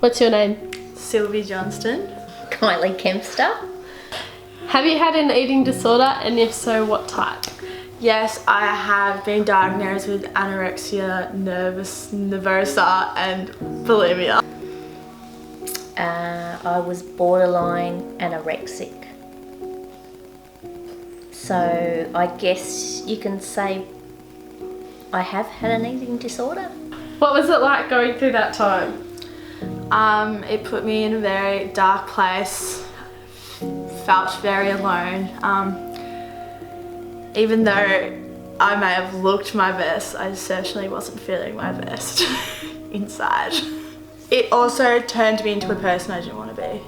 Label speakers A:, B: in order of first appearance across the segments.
A: What's your name?
B: Sylvie Johnston.
C: Kylie Kempster.
A: Have you had an eating disorder, and if so, what type?
B: Yes, I have been diagnosed with anorexia nervosa and bulimia.
C: I was borderline anorexic. So I guess you can say I have had an eating disorder.
A: What was it like going through that time?
B: It put me in a very dark place. Felt very alone. Even though I may have looked my best, I certainly wasn't feeling my best inside. It also turned me into a person I didn't want to be.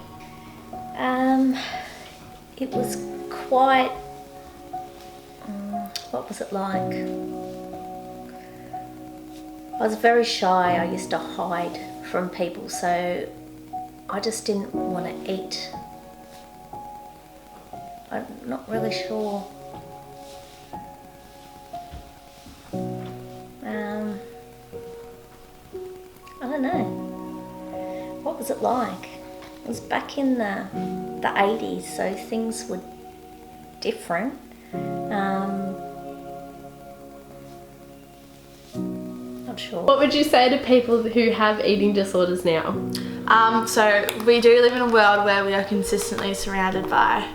C: It was quite, what was it like? I was very shy. I used to hide from people, so I just didn't want to eat. I'm not really sure. I don't know. What was it like? It was back in the 80s, so things were different. Not sure.
A: What would you say to people who have eating disorders now?
B: So we do live in a world where we are consistently surrounded by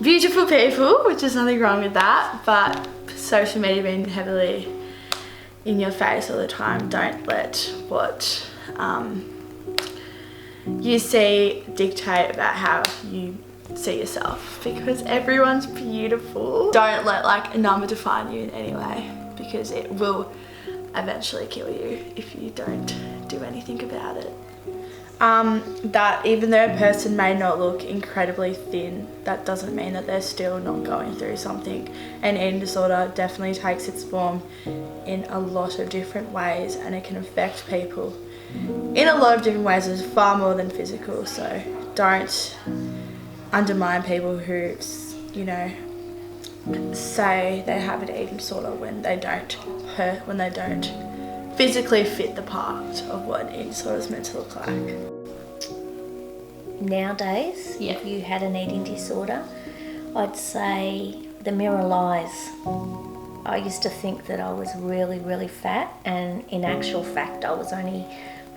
B: beautiful people, which is nothing wrong with that, but social media being heavily in your face all the time, don't let what you see dictate about how you see yourself, because everyone's beautiful. Don't let like a number define you in any way, because it will eventually kill you if you don't do anything about it. That even though a person may not look incredibly thin, that doesn't mean that they're still not going through something. An eating disorder definitely takes its form in a lot of different ways, and it can affect people in a lot of different ways. It's far more than physical, so don't undermine people who, you know, say they have an eating disorder when they don't physically fit the part of what an eating disorder is meant to look like.
C: Nowadays, if you had an eating disorder, I'd say the mirror lies. I used to think that I was really, really fat, and in actual fact I was only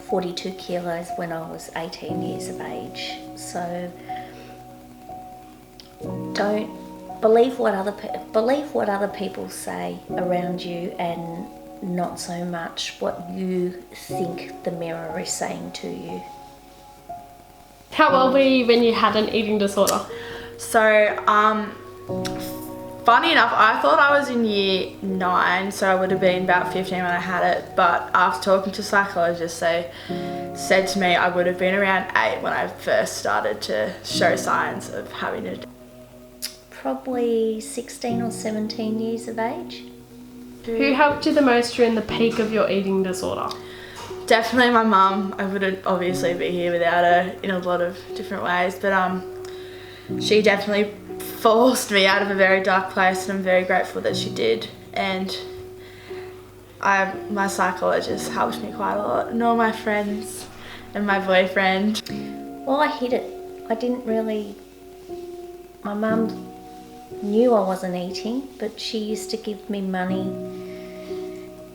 C: 42 kilos when I was 18 years of age. So don't believe what other people say around you, and not so much what you think the mirror is saying to you.
A: How old were you when you had an eating disorder?
B: So, funny enough, I thought I was in year 9, so I would have been about 15 when I had it, but after talking to psychologists, they said to me I would have been around 8 when I first started to show signs of having it.
C: Probably 16 or 17 years of age.
A: Who helped you the most during the peak of your eating disorder?
B: Definitely my mum. I wouldn't obviously be here without her in a lot of different ways, but she definitely forced me out of a very dark place, and I'm very grateful that she did. And my psychologist helped me quite a lot, and all my friends and my boyfriend.
C: Well, I hid it. I didn't really. My mum knew I wasn't eating, but she used to give me money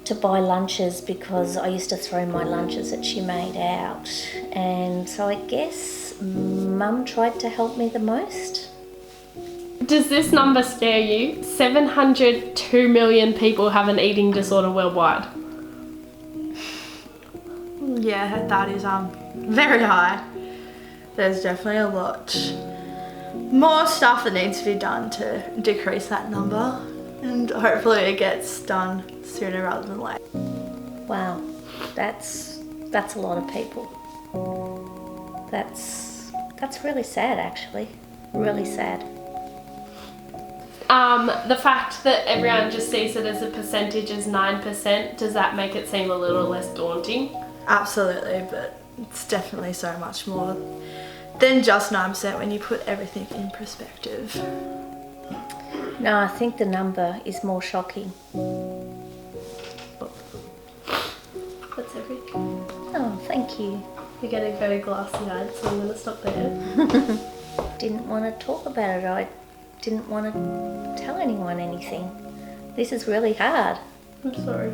C: to buy lunches, because I used to throw my lunches that she made out. And so I guess Mum tried to help me the most.
A: Does this number scare you? 702 million people have an eating disorder worldwide.
B: Yeah, that is very high. There's definitely a lot more stuff that needs to be done to decrease that number, and hopefully it gets done sooner rather than later.
C: Wow, that's a lot of people. That's really sad, actually. Really sad.
A: The fact that everyone just sees it as a percentage as 9%, does that make it seem a little less daunting?
B: Absolutely, but it's definitely so much more than just 9% when you put everything in perspective.
C: No, I think the number is more shocking.
A: That's everything.
C: Oh, thank you.
A: You're getting very glassy-eyed, so I'm going to stop there.
C: Didn't want to talk about it. I didn't want to tell anyone anything. This is really hard.
A: I'm sorry.